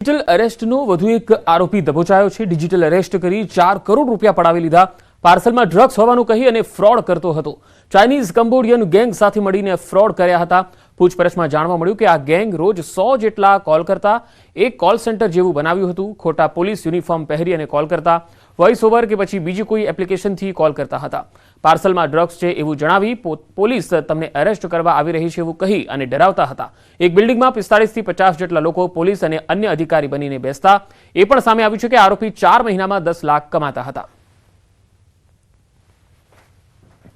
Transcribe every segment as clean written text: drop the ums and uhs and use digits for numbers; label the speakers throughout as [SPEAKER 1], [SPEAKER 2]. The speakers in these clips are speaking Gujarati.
[SPEAKER 1] ડિજિટલ અરેસ્ટનો વધુ એક આરોપી દબોચાયો છે। ડિજિટલ અરેસ્ટ કરી 4 કરોડ રૂપિયા પડાવી લીધા। પાર્સલમાં ડ્રગ્સ હોવાનું કહી અને ફ્રોડ કરતો હતો। ચાઇનીઝ કંબોડિયન ગેંગ સાથે મળીને ફ્રોડ કર્યા હતા। પૂછપરછમાં જાણવા મળ્યું કે આ ગેંગ રોજ 100 જેટલા કોલ કરતા। એક કોલ સેન્ટર જેવું બનાવ્યું હતું। ખોટા પોલીસ યુનિફોર્મ પહેરી અને કોલ કરતા। વોઇસ ઓવર કે પછી બીજી કોઈ એપ્લિકેશનથી કોલ કરતા હતા। પાર્સલમાં ડ્રગ્સ છે એવું જણાવી પોલીસ તમને અરેસ્ટ કરવા આવી રહી છે એવું કહી અને ડરાવતા હતા। એક બિલ્ડિંગમાં 45 થી 50 જેટલા લોકો પોલીસ અને અન્ય અધિકારી બનીને બેસતા। એ પણ સામે આવ્યું છે કે આરોપી 4 મહિનામાં 10 લાખ કમાતા હતા।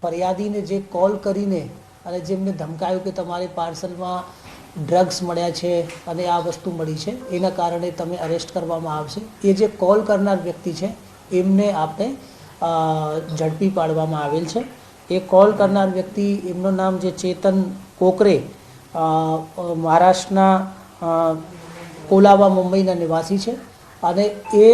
[SPEAKER 2] ફરિયાદીને જે કોલ કરીને અને જેમને ધમકાયું કે તમારે પાર્સલમાં ડ્રગ્સ મળ્યા છે અને આ વસ્તુ મળી છે, એના કારણે તમે અરેસ્ટ કરવામાં આવશે। એ જે કોલ કરનાર વ્યક્તિ છે એમને આપણે ઝડપી પાડવામાં આવેલ છે। એ કોલ કરનાર વ્યક્તિ, એમનું નામ જે ચેતન કોકરે, મહારાષ્ટ્રના કોલાબા મુંબઈના નિવાસી છે અને એ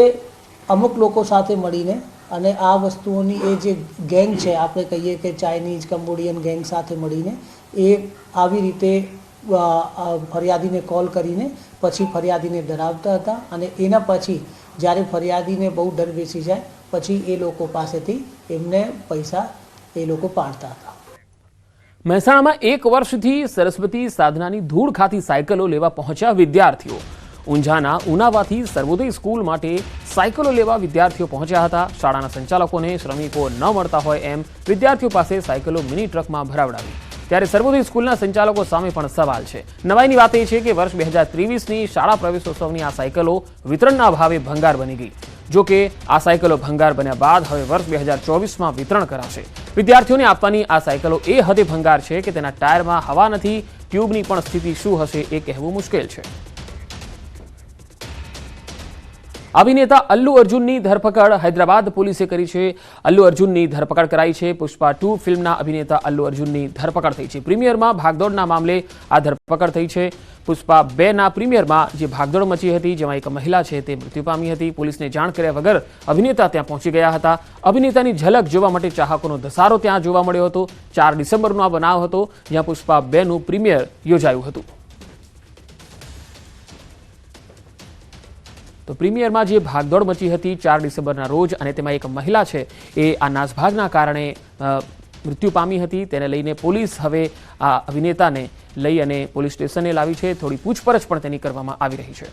[SPEAKER 2] અમુક લોકો સાથે મળીને અને આ વસ્તુઓની એ જે ગેંગ છે, આપણે કહીએ કે ચાઇનીઝ કંબોડિયન ગેંગ સાથે મળીને એ આવી રીતે ફરિયાદીને કોલ કરીને પછી ફરિયાદીને ડરાવતા હતા અને એના પછી જ્યારે ફરિયાદીને બહુ ડર બેસી જાય પછી એ લોકો પાસેથી એમને પૈસા એ લોકો પાડતા હતા।
[SPEAKER 1] મહેસાણામાં 1 વર્ષથી સરસ્વતી સાધનાની ધૂળ ખાતી સાયકલો લેવા પહોંચ્યા વિદ્યાર્થીઓ। ઊંઝાના ઉનાવાથી સર્વોદય સ્કૂલ માટે સાયકલો લેવા વિદ્યાર્થીઓ પહોંચ્યા હતા। શાળાના સંચાલકોને શ્રમિકો ન મળતા હોય એમ વિદ્યાર્થીઓ પાસે સાયકલો મિની ટ્રકમાં ભરાવડાવી। ત્યારે સર્વોદય સ્કૂલના સંચાલકો સામે પણ સવાલ છે। નવાઈની વાત એ છે કે વર્ષ 2023ની શાળા પ્રવેશોત્સવની આ સાયકલો વિતરણના ભાવે ભંગાર બની ગઈ। જો કે આ સાયકલો ભંગાર બન્યા બાદ હવે વર્ષ 2024માં વિતરણ કરાશે। વિદ્યાર્થીઓને આપવાની આ સાયકલો એ હદે ભંગાર છે કે તેના ટાયરમાં હવા નથી। ટ્યુબની પણ સ્થિતિ શું હશે એ કહેવું મુશ્કેલ છે। અભિનેતા અલ્લુ અર્જુનની ધરપકડ હૈદરાબાદ પોલીસે કરી છે। અલ્લુ અર્જુનની ધરપકડ કરાઈ છે। પુષ્પા 2 ફિલ્મના અભિનેતા અલ્લુ અર્જુનની ધરપકડ થઈ છે। પ્રીમિયરમાં ભાગદોડના મામલે આ ધરપકડ થઈ છે। પુષ્પા 2ના પ્રીમિયરમાં જે ભાગદોડ મચી હતી, જેમાં એક મહિલા છે તે મૃત્યુ પામી હતી। પોલીસને જાણ કર્યા વગર અભિનેતા ત્યાં પહોંચી ગયા હતા। અભિનેતાની ઝલક જોવા માટે ચાહકોનો ધસારો ત્યાં જોવા મળ્યો હતો। 4 ડિસેમ્બરનો આ બનાવ હતો, જ્યાં પુષ્પા 2નું પ્રીમિયર યોજાયું હતું। તો પ્રીમિયરમાં જે ભાગદોડ મચી હતી 4 ડિસેમ્બરના રોજ, અને તેમાં એક મહિલા છે એ આ નાસભાગના કારણે મૃત્યુ પામી હતી, તેને લઈને પોલીસ હવે આ અભિનેતાને લઈ અને પોલીસ સ્ટેશને લાવી છે। થોડી પૂછપરછ પણ તેની કરવામાં આવી રહી છે।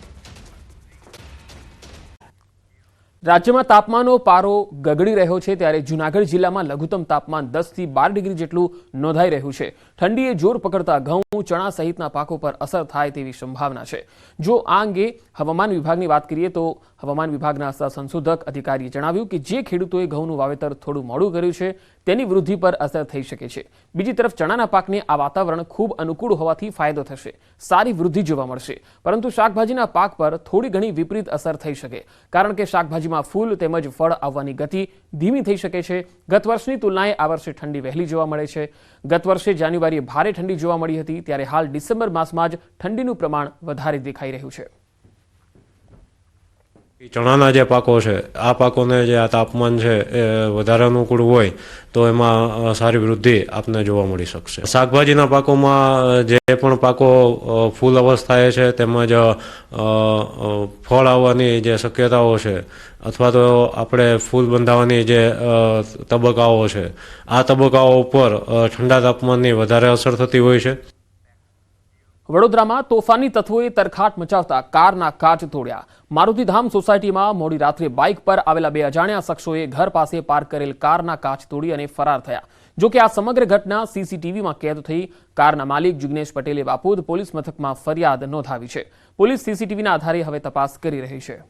[SPEAKER 1] રાજ્યમાં તાપમાનનો પારો ગગડી રહ્યો છે, ત્યારે જૂનાગઢ જિલ્લામાં લઘુત્તમ તાપમાન 10 થી 12 ડિગ્રી જેટલું નોંધાઈ રહ્યું છે। ઠંડીએ જોર પકડતા ઘઉં, ચણા સહિતના પાકો પર અસર થાય તેવી સંભાવના છે। જો આ અંગે હવામાન વિભાગની વાત કરીએ તો હવામાન વિભાગના સંશોધક અધિકારીએ જણાવ્યું કે જે ખેડૂતોએ ઘઉંનું વાવેતર થોડું મોડું કર્યું છે તેની વૃદ્ધિ પર અસર થઈ શકે છે। બીજી તરફ ચણાના પાકને આ વાતાવરણ ખૂબ અનુકૂળ હોવાથી ફાયદો થશે, સારી વૃદ્ધિ જોવા મળશે। પરંતુ શાકભાજીના પાક પર થોડી ઘણી વિપરીત અસર થઈ શકે, કારણ કે શાકભાજીમાં ફૂલ તેમજ ફળ આવવાની ગતિ ધીમી થઈ શકે છે। ગત વર્ષની તુલનાએ આ વર્ષે ઠંડી વહેલી જોવા મળે છે। ગત વર્ષે જાન્યુઆરીએ ભારે ઠંડી જોવા મળી હતી, ત્યારે હાલ ડિસેમ્બર માસમાં જ ઠંડીનું પ્રમાણ વધારે દેખાઈ રહ્યું છે।
[SPEAKER 3] ચણાના જે પાકો છે, આ પાકોને જે આ તાપમાન છે એ વધારે અનુકૂળ હોય તો એમાં સારી વૃદ્ધિ આપને જોવા મળી શકશે। શાકભાજીના પાકોમાં જે પણ પાકો ફૂલ અવસ્થાએ છે તેમજ ફળ આવવાની જે શક્યતાઓ છે અથવા તો આપણે ફૂલ બંધાવવાની જે તબક્કાઓ છે, આ તબક્કાઓ ઉપર ઠંડા તાપમાનની વધારે અસર થતી હોય છે।
[SPEAKER 1] વડોદરામાં તોફાની તત્વોએ તરખાટ મચાવતા કારના કાચ તોડ્યા। મારુતિધામ સોસાયટીમાં મોડી રાત્રે બાઇક પર આવેલા 2 અજાણ્યા શખ્સોએ ઘર પાસે પાર્ક કરેલ કારના કાચ તોડી અને ફરાર થયા। જો કે આ સમગ્ર ઘટના સીસીટીવીમાં કેદ થઈ। કારના માલિક જિગ્નેશ પટેલે વાપોદ પોલીસ મથકમાં ફરિયાદ નોંધાવી છે। પોલીસ સીસીટીવીના આધારે હવે તપાસ કરી રહી છે।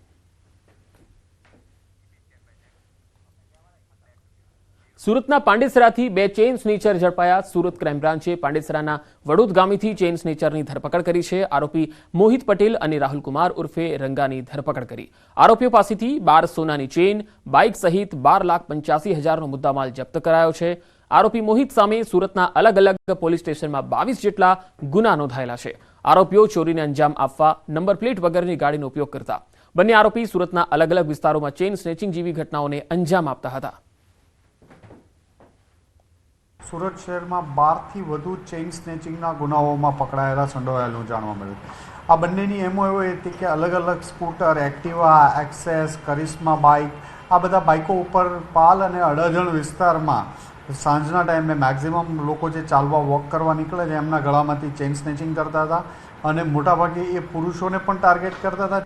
[SPEAKER 1] સુરતના પાંડેસરાથી 2 ચેઇન સ્નેચર ઝડપાયા। સુરત ક્રાઇમ બ્રાન્ચે પાંડેસરાના વડોદ ગામેથી ચેઇન સ્નેચરની ધરપકડ કરી છે। આરોપી મોહિત પટેલ અને રાહુલ કુમાર ઉર્ફે રંગાની ધરપકડ કરી। આરોપીઓ પાસેથી 12 સોનાની ચેઇન, બાઇક સહિત 12,85,000નો મુદ્દામાલ જપ્ત કરાયો છે। આરોપી મોહિત સામે સુરતના અલગ અલગ પોલીસ સ્ટેશનમાં 22 જેટલા ગુના નોંધાયેલા છે। આરોપીઓ ચોરીને અંજામ આપવા નંબર પ્લેટ વગરની ગાડીનો ઉપયોગ કરતા। બંને આરોપી સુરતના અલગ અલગ વિસ્તારોમાં ચેઇન સ્નેચિંગ જેવી ઘટનાઓને અંજામ આપતા હતા।
[SPEAKER 4] સુરત શહેરમાં 12થી વધુ ચેઇન સ્નેચિંગના ગુનાઓમાં પકડાયેલા સંડોવાયેલું જાણવા મળ્યું। આ બંનેની એમો એવો હતી કે અલગ અલગ સ્કૂટર, એક્ટિવા, એક્સેસ, કરિશ્મા બાઇક, આ બધા બાઇકો ઉપર પાલ અને અડાજણ વિસ્તારમાં સાંજના ટાઈમે મેક્ઝિમમ લોકો જે ચાલવા વોક કરવા નીકળે છે એમના ગળામાંથી ચેઇન સ્નેચિંગ કરતા હતા અને મોટાભાગે એ પુરુષોને પણ ટાર્ગેટ કરતા હતા.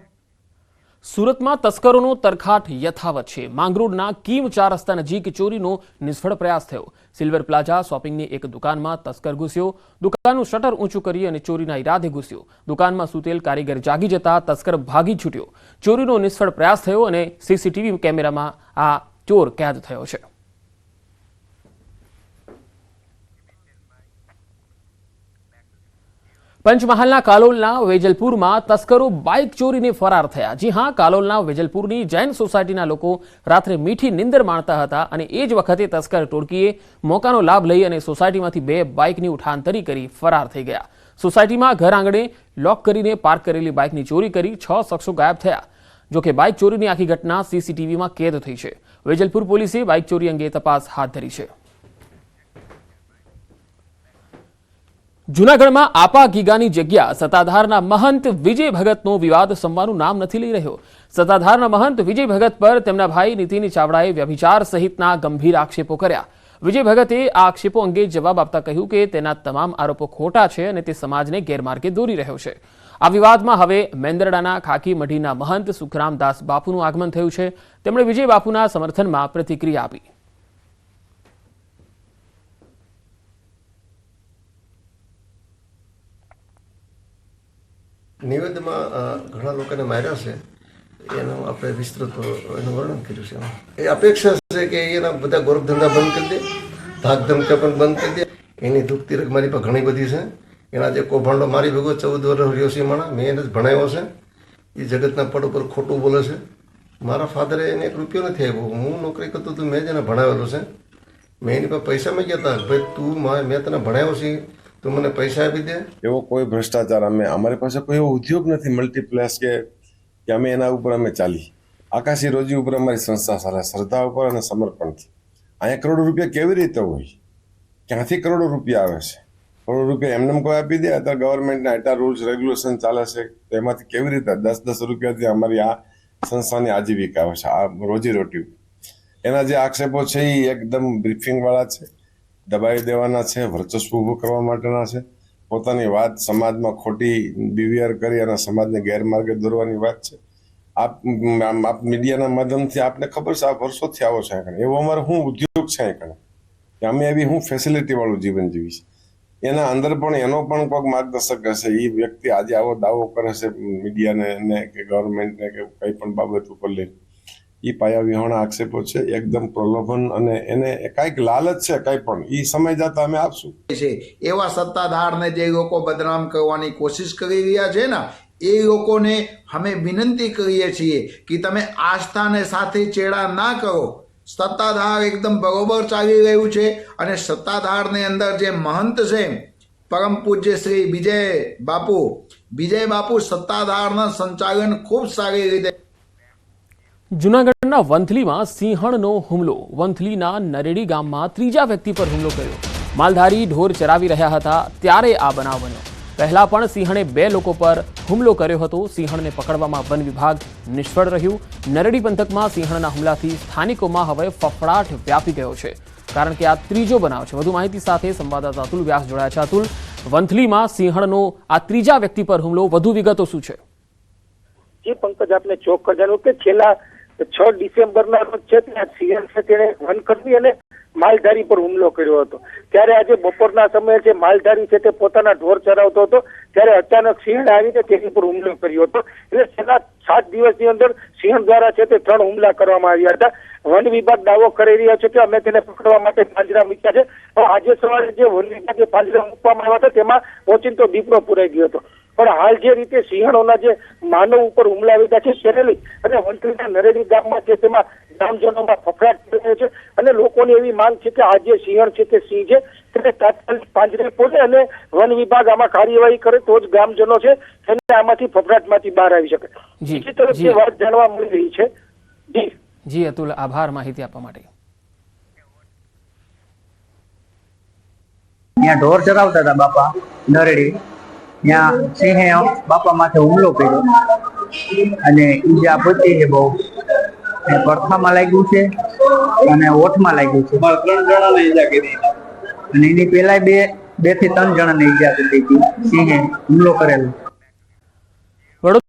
[SPEAKER 1] સુરતમાં તસ્કરોનો તરખાટ યથાવત છે. માંગરોળના કીમ 4 રસ્તા નજીક ચોરીનો નિષ્ફળ પ્રયાસ થયો. સિલ્વર પ્લાઝા શોપિંગની એક દુકાનમાં તસ્કર ઘૂસ્યો. દુકાનનું શટર ઊંચું કરી અને ચોરીના ઈરાદે ઘૂસ્યો. દુકાનમાં સૂતેલ કારીગર જાગી જતા તસ્કર ભાગી છૂટ્યો. ચોરીનો નિષ્ફળ પ્રયાસ થયો અને સીસીટીવી કેમેરામાં આ ચોર કેદ થયો છે. પંચમહાલના કાલોલના વેજલપુરમાં તસ્કરો બાઇક ચોરીને ફરાર થયા. જી હા, કાલોલના વેજલપુરની જૈન સોસાયટીના લોકો રાત્રે મીઠી નિંદર માણતા હતા અને એ જ વખતે તસ્કર ટોળકીએ મોકાનો લાભ લઈ અને સોસાયટીમાંથી 2 બાઇકની ઉઠાંતરી કરી ફરાર થઈ ગયા. સોસાયટીમાં ઘર આંગણે લોક કરીને પાર્ક કરેલી બાઇકની ચોરી કરી 6 શખ્સો ગાયબ થયા. જોકે બાઇક ચોરીની આખી ઘટના સીસીટીવીમાં કેદ થઈ છે. વેજલપુર પોલીસે બાઇક ચોરી અંગે તપાસ હાથ ધરી છે. જૂનાગઢમાં આપા ગીગાની જગ્યા સત્તાધારના મહંત વિજય ભગતનો વિવાદ સંવાનું નામ નથી લઈ રહ્યો. સત્તાધારના મહંત વિજય ભગત પર તેમના ભાઈ નીતિન ચાવડાએ વ્યભિચાર સહિતના ગંભીર આક્ષેપો કર્યા. વિજય ભગતે આ આક્ષેપો અંગે જવાબ આપતા કહ્યું કે તેના તમામ આરોપો ખોટા છે અને તે સમાજને ગેરમાર્ગે દોરી રહ્યો છે. આ વિવાદમાં હવે મેંદરડાના ખાકી મઢીના મહંત સુખરામદાસ બાપુનું આગમન થયું છે. તેમણે વિજય બાપુના સમર્થનમાં પ્રતિક્રિયા આપી.
[SPEAKER 5] નિવેદનમાં ઘણા લોકોને માર્યા છે, એનું આપણે વિસ્તૃત એનું વર્ણન કર્યું છે. એ અપેક્ષા છે કે એના બધા ગોરખ ધંધા બંધ કરી દે, ધાક ધમકા પણ બંધ કરી દે. એની દુઃખ તિરક મારી પર ઘણી બધી છે. એના જે કૌભાંડો મારી ભેગો 14 વર્ષ રહ્યો છે માણા, મેં એને જ ભણાવ્યો છે. એ જગતના પડ ઉપર ખોટું બોલે છે. મારા ફાધરે એને 1 રૂપિયો નથી આપ્યો. હું નોકરી કરતો તો મેં જ એને ભણાવેલો છે. મેં એની પાસે પૈસા માંગ્યા હતા, ભાઈ તું મેં તને ભણાવ્યો છે, તું મને પૈસા આપી દે.
[SPEAKER 6] એવો કોઈ ભ્રષ્ટાચાર અમારી પાસે કોઈ એવો ઉદ્યોગ નથી મલ્ટીપ્લેક્સ કે અમે એના ઉપર અમે ચાલી. આકાશી રોજી ઉપર અમારી સંસ્થા ચાલે, શ્રદ્ધા ઉપર અને સમર્પણથી. અહીંયા કરોડો રૂપિયા કેવી રીતે હોય? ક્યાંથી કરોડો રૂપિયા આવે છે? કરોડો રૂપિયા એમને કોઈ આપી દે? અત્યારે ગવર્મેન્ટના એટલા રૂલ્સ રેગ્યુલેશન ચાલે છે, તેમાંથી કેવી રીતે 10-10 રૂપિયાથી અમારી આ સંસ્થાની આજીવિકા આવે છે, આ રોજીરોટી. એના જે આક્ષેપો છે એ એકદમ બ્રીફિંગવાળા છે, દબાવી દેવાના છે, વર્ચસ્વ ઊભું કરવા માટેના છે. પોતાની વાત સમાજમાં ખોટી બિહેવિયર કરી અને સમાજને ગેરમાર્ગે દોરવાની વાત છે. આપ મીડિયાના માધ્યમથી આપને ખબર છે, આ વર્ષોથી આવો છે અહીં. એવો અમારો શું ઉદ્યોગ છે અહીં કે અમે એવી શું ફેસિલિટી વાળું જીવન જીવી છે. એના અંદર પણ એનો પણ કોઈક માર્ગદર્શક હશે. એ વ્યક્તિ આજે આવો દાવો કરે છે મીડિયાને કે ગવર્મેન્ટને કે કંઈ પણ બાબત ઉપર લઈને, એ પાયા વિહોણા આક્ષેપો છે, એકદમ પ્રલોભન અને એને કાંઈક લાલચ છે, કાંઈ પણ એ સમય જતા અમે આપશું.
[SPEAKER 7] એવા સત્તાધારને જે લોકો બદનામ કરવાની કોશિશ કરી રહ્યા છે ને, એ લોકોને અમે વિનંતી કરીએ છીએ કે તમે આસ્થાને સાથે ચેડા ના કરો. સત્તાધાર એકદમ બરોબર ચાલી રહ્યું છે અને સત્તાધારની અંદર જે મહંત છે પરમ પૂજ્ય શ્રી વિજય બાપુ સત્તાધારના સંચાલન ખૂબ સારી રીતે.
[SPEAKER 1] જૂનાગઢના વંથલીમાં સિંહણનો હુમલો. વંથલીના નરેડી ગામમાં 3જા વ્યક્તિ પર હુમલો કર્યો. માલધારી ઢોર ચરાવી રહ્યા હતા ત્યારે આ બનાવ બન્યો. પહેલા પણ સિંહણે 2 લોકો પર હુમલો કર્યો હતો. સિંહણને પકડવામાં વન વિભાગ નિષ્ફળ રહ્યું. નરેડી પંથકમાં સિંહણના હુમલાથી સ્થાનિકોમાં હવે ફફડાટ વ્યાપી ગયો છે, કારણ કે આ 3જો બનાવ છે. વધુ માહિતી સાથે સંવાદદાતા અતુલ વ્યાસ જોડાયા છે. અતુલ, વંથલીમાં સિંહણનો આ 3જા વ્યક્તિ પર હુમલો, વધુ વિગતો શું છે?
[SPEAKER 8] જે પંકજ આપને ચોક્કસ જણાવ્યું કે છેલ્લા 6 ડિસેમ્બરના રોજ છે ત્યાં સિંહણ છે તેણે વનકર્મી અને માલધારી પર હુમલો કર્યો હતો. ત્યારે આજે બપોરના સમયે જે માલધારી છે તે પોતાના ઢોર ચરાવતો હતો ત્યારે અચાનક સિંહણ આવીને તેની પર હુમલો કર્યો હતો. એટલે છેલ્લા 7 દિવસની અંદર સિંહણ દ્વારા છે તે 3 હુમલા કરવામાં આવ્યા હતા. વન વિભાગ દાવો કરી રહ્યા છે કે અમે તેને પકડવા માટે પાંજરા મૂક્યા છે, પણ આજે સવારે જે વન વિભાગે પાંજરા મૂકવામાં આવ્યા હતા તેમાં ઓચિંતો દીપડો પુરાઈ ગયો હતો. પણ હાલ જે રીતે સિંહણોના જે માનવ ઉપર હુમલા આવ્યા છે તેને લઈ અને વંથલીના નરેડી ગામમાં છે તેમાં ગ્રામજનોમાં ફફડાટ થઈ રહ્યો છે અને લોકોની એવી માંગ છે કે આ જે સિંહણ છે તે સિંહ છે તેને તાત્કાલિક પાંજરે પોડે અને વન વિભાગ આમાં કાર્યવાહી કરે તો જ ગ્રામજનો છે તેને આમાંથી ફફડાટમાંથી બહાર આવી શકે. બીજી તરફ જે વાત જાણવા મળી રહી છે.
[SPEAKER 1] જી અતુલ, આભાર માહિતી આપવા માટે.
[SPEAKER 9] ત્યાં ઢોર ચરાવતા હતા બાપા નરેડી, ત્યાં સિંહે બાપા માથે હુમલો કર્યો અને ઈજા પહોંચી છે બહુ. પડખામાં લાગ્યું છે અને ઓઠમાં લાગ્યું છે. 3 જણાને ઈજા કરી અને એની પહેલા બે થી 3 જણાને ઈજા કરી હતી. સિંહે હુમલો કરેલો.